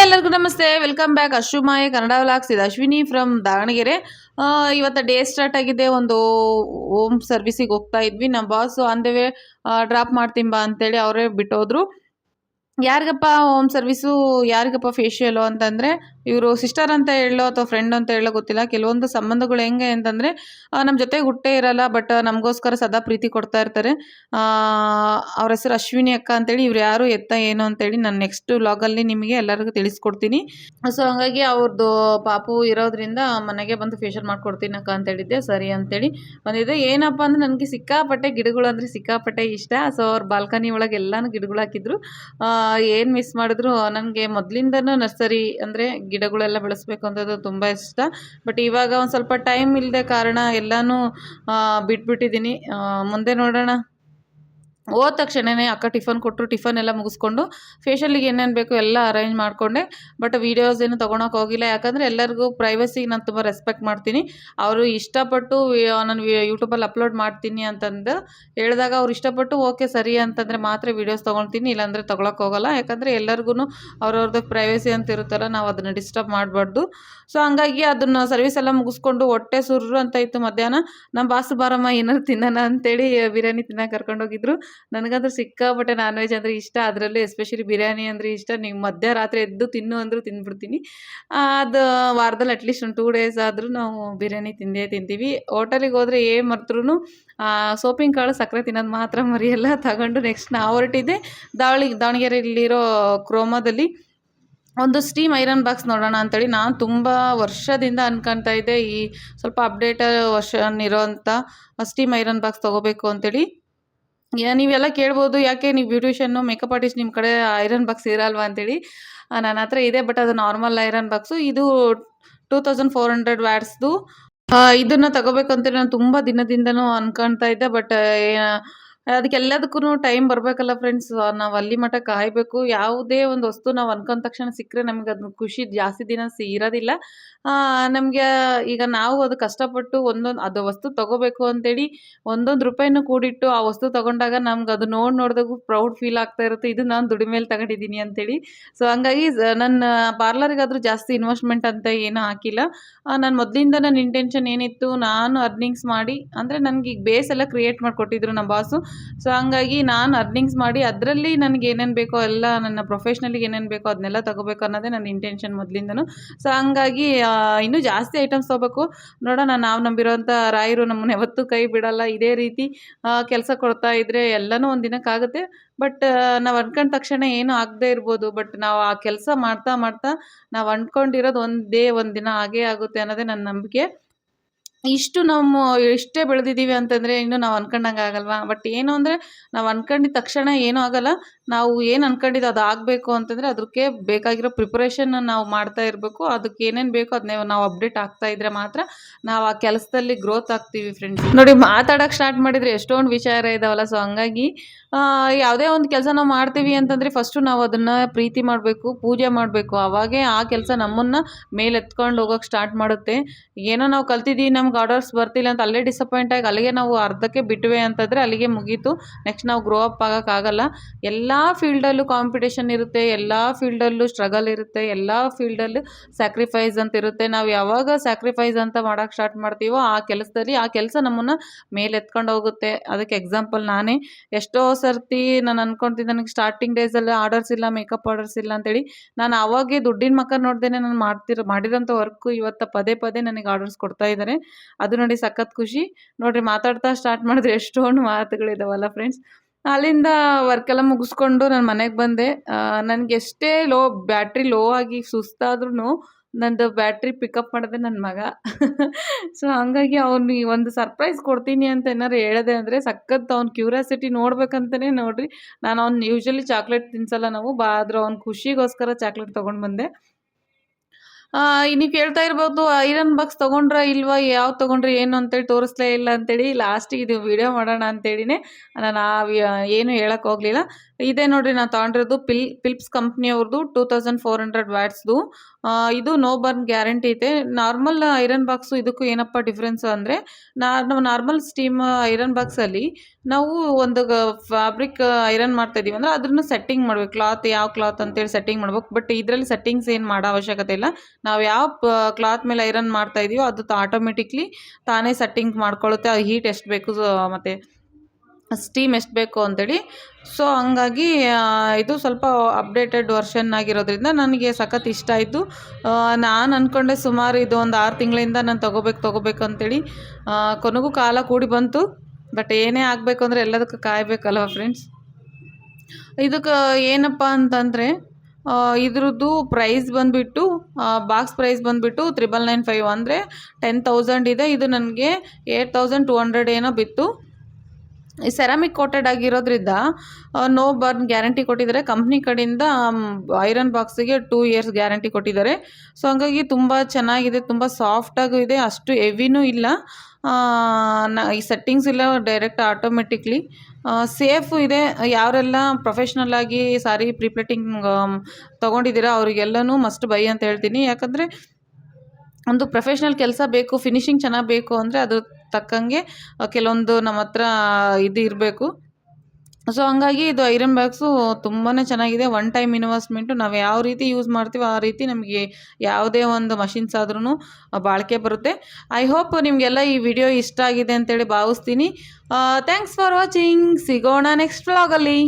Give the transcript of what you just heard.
ಎಲ್ಲರಿಗೂ ನಮಸ್ತೆ, welcome back ಅಶ್ರುಮಾಯಿ Kannada vlogs. ಇದು ಅಶ್ವಿನಿ ಫ್ರಮ್ ದಾವಣಗೆರೆ. ಇವತ್ತು ಡೇ ಸ್ಟಾರ್ಟ್ ಆಗಿದೆ. ಒಂದು ಹೋಮ್ ಸರ್ವಿಸಿಗೆ ಹೋಗ್ತಾ ಇದ್ವಿ. ನಮ್ಮ boss on the way drop ಮಾಡ್ತೀನಿ ಬಾ ಅಂತೇಳಿ ಅವರೇ ಬಿಟ್ಟೋದ್ರು. ಯಾರಿಗಪ್ಪ ಹೋಮ್ ಸರ್ವಿಸು, ಯಾರಿಗಪ್ಪ ಫೇಶಿಯಲು ಅಂತಂದರೆ, ಇವರು ಸಿಸ್ಟರ್ ಅಂತ ಹೇಳೋ ಅಥವಾ ಫ್ರೆಂಡ್ ಅಂತ ಹೇಳೋ ಗೊತ್ತಿಲ್ಲ. ಕೆಲವೊಂದು ಸಂಬಂಧಗಳು ಹೆಂಗೆ ಅಂತಂದರೆ, ನಮ್ಮ ಜೊತೆಗೆ ಹುಟ್ಟೇ ಇರಲ್ಲ, ಬಟ್ ನಮಗೋಸ್ಕರ ಸದಾ ಪ್ರೀತಿ ಕೊಡ್ತಾ ಇರ್ತಾರೆ. ಅವ್ರ ಹೆಸರು ಅಶ್ವಿನಿ ಅಕ್ಕ ಅಂತೇಳಿ. ಇವ್ರು ಯಾರು ಎತ್ತ ಏನು ಅಂತೇಳಿ ನಾನು ನೆಕ್ಸ್ಟ್ ವ್ಲಾಗಲ್ಲಿ ನಿಮಗೆ ಎಲ್ಲರಿಗೂ ತಿಳಿಸ್ಕೊಡ್ತೀನಿ. ಸೊ ಹಂಗಾಗಿ ಅವ್ರದ್ದು ಪಾಪು ಇರೋದ್ರಿಂದ ಮನೆಗೆ ಬಂದು ಫೇಶಿಯಲ್ ಮಾಡ್ಕೊಡ್ತೀನಿ ಅಕ್ಕ ಅಂತೇಳಿದ್ದೆ. ಸರಿ ಅಂತೇಳಿ ಬಂದಿದ್ದೆ. ಏನಪ್ಪ ಅಂದರೆ ನನಗೆ ಸಿಕ್ಕಾಪಟ್ಟೆ ಗಿಡಗಳು ಅಂದರೆ ಸಿಕ್ಕಾಪಟ್ಟೆ ಇಷ್ಟ. ಸೊ ಅವ್ರ ಬಾಲ್ಕನಿ ಒಳಗೆ ಎಲ್ಲನೂ ಗಿಡಗಳು ಹಾಕಿದ್ರು. ಏನು ಮಿಸ್ ಮಾಡಿದ್ರು. ನನಗೆ ಮೊದಲಿಂದನೂ ನರ್ಸರಿ ಅಂದರೆ ಗಿಡಗಳೆಲ್ಲ ಬೆಳೆಸ್ಬೇಕು ಅಂತದ್ದು ತುಂಬ ಇಷ್ಟ. ಬಟ್ ಇವಾಗ ಒಂದು ಸ್ವಲ್ಪ ಟೈಮ್ ಇಲ್ಲದೆ ಕಾರಣ ಎಲ್ಲನೂ ಬಿಟ್ಬಿಟ್ಟಿದ್ದೀನಿ. ಮುಂದೆ ನೋಡೋಣ. ಹೋದ ತಕ್ಷಣವೇ ಅಕ್ಕ ಟಿಫನ್ ಕೊಟ್ಟರು. ಟಿಫನ್ ಎಲ್ಲ ಮುಗಿಸ್ಕೊಂಡು ಫೇಶಿಯಲಿಗೆ ಏನೇನು ಬೇಕು ಎಲ್ಲ ಅರೇಂಜ್ ಮಾಡಿಕೊಂಡೆ. ಬಟ್ ವೀಡಿಯೋಸ್ ಏನು ತೊಗೊಳಕ್ಕೆ ಹೋಗಿಲ್ಲ. ಯಾಕಂದರೆ ಎಲ್ಲರಿಗೂ ಪ್ರೈವಸಿಗೆ ನಾನು ತುಂಬ ರೆಸ್ಪೆಕ್ಟ್ ಮಾಡ್ತೀನಿ. ಅವರು ಇಷ್ಟಪಟ್ಟು ನಾನು ಯೂಟ್ಯೂಬಲ್ಲಿ ಅಪ್ಲೋಡ್ ಮಾಡ್ತೀನಿ ಅಂತಂದು ಹೇಳಿದಾಗ ಅವ್ರು ಇಷ್ಟಪಟ್ಟು ಓಕೆ ಸರಿ ಅಂತಂದರೆ ಮಾತ್ರ ವೀಡಿಯೋಸ್ ತೊಗೊಳ್ತೀನಿ, ಇಲ್ಲಾಂದರೆ ತೊಗೊಳಕ್ಕೆ ಹೋಗಲ್ಲ. ಯಾಕಂದರೆ ಎಲ್ಲರಿಗೂ ಅವ್ರವ್ರದ್ದು ಪ್ರೈವಸಿ ಅಂತ ಇರುತ್ತಲ್ಲ, ನಾವು ಅದನ್ನು ಡಿಸ್ಟರ್ಬ್ ಮಾಡಬಾರ್ದು. ಸೊ ಹಂಗಾಗಿ ಅದನ್ನು ಸರ್ವಿಸ್ ಎಲ್ಲ ಮುಗಿಸ್ಕೊಂಡು ಹೊಟ್ಟೆ ಸುರ್ರು ಅಂತ ಇತ್ತು ಮಧ್ಯಾಹ್ನ. ನಮ್ಮ ಬಾಸು ಬಾರಮ್ಮ ಏನಾರು ತಿನ್ನೋಣ ಅಂತೇಳಿ ಬಿರಿಯಾನಿ ತಿನ್ನೋಕೆ ಕರ್ಕೊಂಡೋಗಿದ್ರು. ನನಗಂತೂ ಸಿಕ್ಕಾಪಟ್ಟೆ ನಾನ್ ವೆಜ್ ಅಂದರೆ ಇಷ್ಟ. ಅದರಲ್ಲೂ ಎಸ್ಪೆಷಲಿ ಬಿರಿಯಾನಿ ಅಂದರೆ ಇಷ್ಟ. ನೀವು ಮಧ್ಯರಾತ್ರಿ ಎದ್ದು ತಿನ್ನು ಅಂದರೂ ತಿಂದ್ಬಿಡ್ತೀನಿ. ಅದು ವಾರದಲ್ಲಿ ಅಟ್ಲೀಸ್ಟ್ ಒಂದು 2 ಡೇಸ್ ಆದರೂ ನಾವು ಬಿರಿಯಾನಿ ತಿಂದೇ ತಿಂತೀವಿ. ಹೋಟೆಲಿಗೆ ಹೋದರೆ ಏನು ಮರೆತ್ರೂ ಸೋಪಿನ ಕಾಳು ಸಕ್ಕರೆ ತಿನ್ನೋದು ಮಾತ್ರ ಮರೆಯಲ್ಲ. ತಗೊಂಡು ನೆಕ್ಸ್ಟ್ ನಾವು ಹೊರಟಿದ್ದೆ ದಾವಣಗೆರೆಯಲ್ಲಿರೋ ಕ್ರೋಮಾದಲ್ಲಿ ಒಂದು ಸ್ಟೀಮ್ ಐರನ್ ಬಾಕ್ಸ್ ನೋಡೋಣ ಅಂತೇಳಿ. ನಾನು ತುಂಬ ವರ್ಷದಿಂದ ಅನ್ಕೊತಾ ಇದ್ದೆ ಈ ಸ್ವಲ್ಪ ಅಪ್ಡೇಟ್ ವರ್ಷನ್ ಇರೋವಂಥ ಸ್ಟೀಮ್ ಐರನ್ ಬಾಕ್ಸ್ ತೊಗೋಬೇಕು ಅಂತೇಳಿ. ನೀವೆಲ್ಲ ಕೇಳ್ಬೋದು, ಯಾಕೆ ನೀವು ಬ್ಯೂಟಿಷಿಯನ್ನು ಮೇಕಪ್ ಆರ್ಟಿಸ್ಟ್ ನಿಮ್ಮ ಕಡೆ ಐರನ್ ಬಾಕ್ಸ್ ಇರಲ್ವಾ ಅಂತೇಳಿ. ನನ್ನ ಹತ್ರ ಇದೆ, ಬಟ್ ಅದು ನಾರ್ಮಲ್ ಐರನ್ ಬಾಕ್ಸು. ಇದು 2400 ವ್ಯಾಟ್ಸ್ದು. ಇದನ್ನು ತಗೋಬೇಕು ಅಂತೇಳಿ ನಾನು ತುಂಬ ದಿನದಿಂದನೂ ಅನ್ಕೊತಾ ಇದ್ದೆ. ಬಟ್ ಅದಕ್ಕೆಲ್ಲದಕ್ಕೂ ಟೈಮ್ ಬರಬೇಕಲ್ಲ ಫ್ರೆಂಡ್ಸ್. ನಾವು ಅಲ್ಲಿ ಮಟ್ಟ ಕಾಯಬೇಕು. ಯಾವುದೇ ಒಂದು ವಸ್ತು ನಾವು ಅನ್ಕೊಂಡ ತಕ್ಷಣ ಸಿಕ್ಕರೆ ನಮಗೆ ಅದನ್ನ ಖುಷಿ ಜಾಸ್ತಿ ದಿನ ಇರೋದಿಲ್ಲ. ನಮಗೆ ಈಗ ನಾವು ಅದು ಕಷ್ಟಪಟ್ಟು ಅದು ವಸ್ತು ತೊಗೋಬೇಕು ಅಂತೇಳಿ ಒಂದೊಂದು ರೂಪಾಯಿನೂ ಕೂಡಿಟ್ಟು ಆ ವಸ್ತು ತೊಗೊಂಡಾಗ ನಮ್ಗೆ ಅದು ನೋಡಿದಾಗೂ ಪ್ರೌಡ್ ಫೀಲ್ ಆಗ್ತಾ ಇರುತ್ತೆ. ಇದು ನಾನು ದುಡಿಮೇಲೆ ತಗೊಂಡಿದ್ದೀನಿ ಅಂತೇಳಿ. ಸೊ ಹಂಗಾಗಿ ನನ್ನ ಪಾರ್ಲರಿಗಾದರೂ ಜಾಸ್ತಿ ಇನ್ವೆಸ್ಟ್ಮೆಂಟ್ ಅಂತ ಏನೂ ಹಾಕಿಲ್ಲ. ನಾನು ಮೊದಲಿಂದ ನನ್ನ ಇಂಟೆನ್ಷನ್ ಏನಿತ್ತು, ನಾನು ಅರ್ನಿಂಗ್ಸ್ ಮಾಡಿ ಅಂದರೆ ನನಗೆ ಈಗ ಬೇಸ್ ಎಲ್ಲ ಕ್ರಿಯೇಟ್ ಮಾಡಿಕೊಟ್ಟಿದ್ರು ನಮ್ಮ ಬಾಸು. ಸೊ ಹಂಗಾಗಿ ನಾನು ಅರ್ನಿಂಗ್ಸ್ ಮಾಡಿ ಅದರಲ್ಲಿ ನನಗೆ ಏನೇನು ಬೇಕೋ ಎಲ್ಲ, ನನ್ನ ಪ್ರೊಫೆಷ್ನಲಿಗೆ ಏನೇನು ಬೇಕೋ ಅದನ್ನೆಲ್ಲ ತೊಗೋಬೇಕು ಅನ್ನೋದೇ ನನ್ನ ಇಂಟೆನ್ಷನ್ ಮೊದಲಿಂದನೂ. ಸೊ ಹಂಗಾಗಿ ಇನ್ನೂ ಜಾಸ್ತಿ ಐಟಮ್ಸ್ ತೊಗೋಬೇಕು. ನೋಡೋಣ, ನಾವು ನಂಬಿರೋಂಥ ರಾಯರು ನಮ್ಮನ್ನು ಯಾವತ್ತೂ ಕೈ ಬಿಡಲ್ಲ. ಇದೇ ರೀತಿ ಕೆಲಸ ಕೊಡ್ತಾ ಇದ್ದರೆ ಎಲ್ಲನೂ ಒಂದು ದಿನಕ್ಕಾಗುತ್ತೆ. ಬಟ್ ನಾವು ಅಂದ್ಕೊಂಡ ತಕ್ಷಣ ಏನೂ ಆಗದೇ ಇರ್ಬೋದು. ಬಟ್ ನಾವು ಆ ಕೆಲಸ ಮಾಡ್ತಾ ಮಾಡ್ತಾ ನಾವು ಅಂದ್ಕೊಂಡಿರೋದು ಒಂದೇ ಒಂದು ದಿನ ಆಗೇ ಆಗುತ್ತೆ ಅನ್ನೋದೇ ನನ್ನ ನಂಬಿಕೆ. ಇಷ್ಟು ನಾವು ಎಷ್ಟೇ ಬೆಳೆದಿದ್ದೀವಿ ಅಂತಂದರೆ ಇನ್ನೂ ನಾವು ಅನ್ಕೊಂಡಂಗೆ ಆಗಲ್ವಾ. ಬಟ್ ಏನು ಅಂದರೆ ನಾವು ಅನ್ಕೊಂಡಿದ್ದ ತಕ್ಷಣ ಏನೂ ಆಗಲ್ಲ. ನಾವು ಏನು ಅನ್ಕೊಂಡಿದ್ದು ಅದು ಆಗಬೇಕು ಅಂತಂದರೆ ಅದಕ್ಕೆ ಬೇಕಾಗಿರೋ ಪ್ರಿಪ್ರೇಷನ್ ನಾವು ಮಾಡ್ತಾ ಇರಬೇಕು. ಅದಕ್ಕೆ ಏನೇನು ಬೇಕೋ ಅದನ್ನೇ ನಾವು ಅಪ್ಡೇಟ್ ಆಗ್ತಾ ಇದ್ದರೆ ಮಾತ್ರ ನಾವು ಆ ಕೆಲಸದಲ್ಲಿ ಗ್ರೋತ್ ಆಗ್ತೀವಿ ಫ್ರೆಂಡ್ಸ್. ನೋಡಿ, ಮಾತಾಡೋಕ್ಕೆ ಸ್ಟಾರ್ಟ್ ಮಾಡಿದರೆ ಎಷ್ಟೊಂದು ವಿಚಾರ ಇದ್ದಾವಲ್ಲ. ಸೊ ಹಂಗಾಗಿ ಯಾವುದೇ ಒಂದು ಕೆಲಸ ನಾವು ಮಾಡ್ತೀವಿ ಅಂತಂದರೆ ಫಸ್ಟು ನಾವು ಅದನ್ನು ಪ್ರೀತಿ ಮಾಡಬೇಕು, ಪೂಜೆ ಮಾಡಬೇಕು. ಆವಾಗೇ ಆ ಕೆಲಸ ನಮ್ಮನ್ನು ಮೇಲೆತ್ಕೊಂಡು ಹೋಗೋಕ್ಕೆ ಸ್ಟಾರ್ಟ್ ಮಾಡುತ್ತೆ. ಏನೋ ನಾವು ಕಲ್ತಿದ್ದೀವಿ, ನಮ್ಗೆ ಆರ್ಡರ್ಸ್ ಬರ್ತಿಲ್ಲ ಅಂತ ಅಲ್ಲೇ ಡಿಸಪಾಯಿಂಟ್ ಆಗಿ ಅಲ್ಲಿಗೆ ನಾವು ಅರ್ಧಕ್ಕೆ ಬಿಟ್ವಿ ಅಂತಂದರೆ ಅಲ್ಲಿಗೆ ಮುಗೀತು. ನೆಕ್ಸ್ಟ್ ನಾವು ಗ್ರೋ ಅಪ್ ಆಗೋಕ್ಕಾಗಲ್ಲ. ಎಲ್ಲ ಫೀಲ್ಡಲ್ಲೂ ಕಾಂಪಿಟೇಷನ್ ಇರುತ್ತೆ, ಎಲ್ಲ ಫೀಲ್ಡಲ್ಲೂ ಸ್ಟ್ರಗಲ್ ಇರುತ್ತೆ, ಎಲ್ಲ ಫೀಲ್ಡಲ್ಲೂ ಸ್ಯಾಕ್ರಿಫೈಸ್ ಅಂತ ಇರುತ್ತೆ. ನಾವು ಯಾವಾಗ ಸ್ಯಾಕ್ರಿಫೈಸ್ ಅಂತ ಮಾಡೋಕ್ಕೆ ಸ್ಟಾರ್ಟ್ ಮಾಡ್ತೀವೋ ಆ ಕೆಲಸದಲ್ಲಿ ಆ ಕೆಲಸ ನಮ್ಮನ್ನು ಮೇಲೆತ್ಕೊಂಡು ಹೋಗುತ್ತೆ. ಅದಕ್ಕೆ ಎಕ್ಸಾಂಪಲ್ ನಾನೇ. ಎಷ್ಟೋ ಸರ್ತಿ ನಾನು ಅಂದ್ಕೊಳ್ತೀನಿ ನನಗೆ ಸ್ಟಾರ್ಟಿಂಗ್ ಡೇಸಲ್ಲಿ ಆರ್ಡರ್ಸ್ ಇಲ್ಲ, ಮೇಕಪ್ ಆರ್ಡರ್ಸ್ ಇಲ್ಲ ಅಂತೇಳಿ. ನಾನು ಆವಾಗೇ ದುಡ್ಡಿನ ಮಕ್ಕ ನೋಡ್ದೇನೆ ನಾನು ಮಾಡಿರೋಂಥ ವರ್ಕು ಇವತ್ತು ಪದೇ ಪದೇ ನನಗೆ ಆರ್ಡರ್ಸ್ ಕೊಡ್ತಾ ಇದ್ದಾರೆ. ಅದು ನೋಡಿ ಸಖತ್ ಖುಷಿ. ನೋಡಿರಿ, ಮಾತಾಡ್ತಾ ಸ್ಟಾರ್ಟ್ ಮಾಡಿದ್ರೆ ಎಷ್ಟೊಂದು ಮಾತುಗಳಿದಾವಲ್ಲ ಫ್ರೆಂಡ್ಸ್. ಅಲ್ಲಿಂದ ವರ್ಕೆಲ್ಲ ಮುಗಿಸ್ಕೊಂಡು ನಾನು ಮನೆಗೆ ಬಂದೆ. ನನಗೆ ಎಷ್ಟೇ ಬ್ಯಾಟ್ರಿ ಲೋ ಆಗಿ ಸುಸ್ತಾದ್ರೂ ನಂದು ಬ್ಯಾಟ್ರಿ ಪಿಕಪ್ ಮಾಡಿದೆ ನನ್ನ ಮಗ. ಸೊ ಹಂಗಾಗಿ ಅವ್ನಿಗೆ ಒಂದು ಸರ್ಪ್ರೈಸ್ ಕೊಡ್ತೀನಿ ಅಂತ ಏನಾರು ಹೇಳಿದೆ ಅಂದರೆ ಸಖತ್ ಅವ್ನ ಕ್ಯೂರಿಯಾಸಿಟಿ ನೋಡ್ಬೇಕಂತಲೇ ನೋಡಿರಿ. ನಾನು ಯೂಶ್ವಲಿ ಚಾಕ್ಲೇಟ್ ತಿನ್ಸಲ್ಲ ನಾವು, ಆದರೂ ಅವ್ನ ಖುಷಿಗೋಸ್ಕರ ಚಾಕ್ಲೇಟ್ ತೊಗೊಂಡು ಬಂದೆ. ನೀವು ಕೇಳ್ತಾ ಇರ್ಬೋದು, ಐರನ್ ಬಾಕ್ಸ್ ತೊಗೊಂಡ್ರಾ ಇಲ್ವಾ, ಯಾವ್ದು ತೊಗೊಂಡ್ರಿ ಏನು ಅಂತೇಳಿ ತೋರಿಸ್ಲೇ ಇಲ್ಲ ಅಂತೇಳಿ. ಲಾಸ್ಟಿಗೆ ಇದು ವಿಡಿಯೋ ಮಾಡೋಣ ಅಂತೇಳಿನೇ ನಾನು ಏನು ಹೇಳೋಕ್ಕೆ ಹೋಗಲಿಲ್ಲ. ಇದೇ ನೋಡಿರಿ ನಾನು ತೊಗೊಂಡಿರೋದು ಫಿಲಿಪ್ಸ್ ಕಂಪ್ನಿಯವ್ರದ್ದು 2400 ವ್ಯಾಟ್ಸ್ದು. ಇದು ನೋ ಬರ್ನ್ ಗ್ಯಾರಂಟಿ ಐತೆ. ನಾರ್ಮಲ್ ಐರನ್ ಬಾಕ್ಸು ಇದಕ್ಕೂ ಏನಪ್ಪ ಡಿಫ್ರೆನ್ಸ್ ಅಂದರೆ, ನಾವು ನಾರ್ಮಲ್ ಸ್ಟೀಮ್ ಐರನ್ ಬಾಕ್ಸಲ್ಲಿ ನಾವು ಒಂದು ಫ್ಯಾಬ್ರಿಕ್ ಐರನ್ ಮಾಡ್ತಾಯಿದ್ದೀವಿ ಅಂದರೆ ಅದನ್ನು ಸೆಟ್ಟಿಂಗ್ ಮಾಡ್ಬೇಕು, ಕ್ಲಾತ್ ಯಾವ ಕ್ಲಾತ್ ಅಂತೇಳಿ ಸೆಟ್ಟಿಂಗ್ ಮಾಡ್ಬೇಕು. ಬಟ್ ಇದರಲ್ಲಿ ಸೆಟ್ಟಿಂಗ್ಸ್ ಏನು ಮಾಡೋ ಅವಶ್ಯಕತೆ ಇಲ್ಲ. ನಾವು ಯಾವ ಕ್ಲಾತ್ ಮೇಲೆ ಐರನ್ ಮಾಡ್ತಾ ಇದೀವೋ ಅದು ಆಟೋಮೆಟಿಕ್ಲಿ ತಾನೇ ಸೆಟ್ಟಿಂಗ್ ಮಾಡ್ಕೊಳ್ಳುತ್ತೆ, ಆ ಹೀಟ್ ಎಷ್ಟು ಬೇಕು ಮತ್ತು ಸ್ಟೀಮ್ ಎಷ್ಟು ಬೇಕು ಅಂತೇಳಿ. ಸೊ ಹಂಗಾಗಿ ಇದು ಸ್ವಲ್ಪ ಅಪ್ಡೇಟೆಡ್ ವರ್ಷನ್ ಆಗಿರೋದ್ರಿಂದ ನನಗೆ ಸಖತ್ ಇಷ್ಟ ಆಯಿತು. ನಾನು ಅಂದ್ಕೊಂಡೆ ಸುಮಾರು ಇದು ಒಂದು 6 ತಿಂಗಳಿಂದ ನಾನು ತೊಗೋಬೇಕು ಅಂತೇಳಿ. ಕೊನೆಗೂ ಕಾಲ ಕೂಡಿ ಬಂತು. ಬಟ್ ಏನೇ ಆಗಬೇಕು ಅಂದರೆ ಎಲ್ಲದಕ್ಕೂ ಕಾಯಬೇಕಲ್ವ ಫ್ರೆಂಡ್ಸ್. ಇದಕ್ಕೆ ಏನಪ್ಪ ಅಂತಂದರೆ, ಇದ್ರದ್ದು ಪ್ರೈಸ್ ಬಂದುಬಿಟ್ಟು ಬಾಕ್ಸ್ ಪ್ರೈಸ್ ಬಂದುಬಿಟ್ಟು 9995 ಅಂದರೆ 10,000 ಇದೆ. ಇದು ನನಗೆ 8,200 ಏನೋ ಬಿತ್ತು. ಈ ಸೆರಾಮಿಕ್ ಕೋಟೆಡ್ ಆಗಿರೋದ್ರಿಂದ ನೋ ಬರ್ನ್ ಗ್ಯಾರಂಟಿ ಕೊಟ್ಟಿದ್ದಾರೆ ಕಂಪ್ನಿ ಕಡೆಯಿಂದ. ಐರನ್ ಬಾಕ್ಸಿಗೆ 2 ಇಯರ್ಸ್ ಗ್ಯಾರಂಟಿ ಕೊಟ್ಟಿದ್ದಾರೆ. ಸೊ ಹಂಗಾಗಿ ತುಂಬ ಚೆನ್ನಾಗಿದೆ, ತುಂಬ ಸಾಫ್ಟಾಗೂ ಇದೆ, ಅಷ್ಟು ಹೆವಿನೂ ಇಲ್ಲ. ಈ ಸೆಟ್ಟಿಂಗ್ಸ್ ಇಲ್ಲ, ಡೈರೆಕ್ಟ್ ಆಟೋಮೆಟಿಕ್ಲಿ ಸೇಫು ಇದೆ. ಯಾರೆಲ್ಲ ಪ್ರೊಫೆಷ್ನಲ್ ಆಗಿ ಸಾರಿ ಪ್ರಿಪ್ಲೇಟಿಂಗ್ ತೊಗೊಂಡಿದ್ದೀರಾ ಅವರಿಗೆಲ್ಲನೂ ಮಸ್ಟ್ ಬೈ ಅಂತ ಹೇಳ್ತೀನಿ. ಯಾಕಂದರೆ ಒಂದು ಪ್ರೊಫೆಷ್ನಲ್ ಕೆಲಸ ಬೇಕು, ಫಿನಿಷಿಂಗ್ ಚೆನ್ನಾಗಿ ಬೇಕು ಅಂದರೆ ಅದ್ರ ತಕ್ಕಂಗೆ ಕೆಲವೊಂದು ನಮ್ಮ ಹತ್ರ ಇದು ಇರಬೇಕು. ಸೊ ಹಂಗಾಗಿ ಇದು ಐರನ್ ಬಾಕ್ಸು ತುಂಬಾ ಚೆನ್ನಾಗಿದೆ. One time investment. ನಾವು ಯಾವ ರೀತಿ ಯೂಸ್ ಮಾಡ್ತೀವೋ ಆ ರೀತಿ ನಮಗೆ ಯಾವುದೇ ಒಂದು ಮಷಿನ್ಸ್ ಆದ್ರೂ ಬಾಳಿಕೆ ಬರುತ್ತೆ. ಐ ಹೋಪ್ ನಿಮಗೆಲ್ಲ ಈ ವಿಡಿಯೋ ಇಷ್ಟ ಆಗಿದೆ ಅಂತೇಳಿ ಭಾವಿಸ್ತೀನಿ. Thanks for watching. ಸಿಗೋಣ ನೆಕ್ಸ್ಟ್ ವ್ಲಾಗಲ್ಲಿ.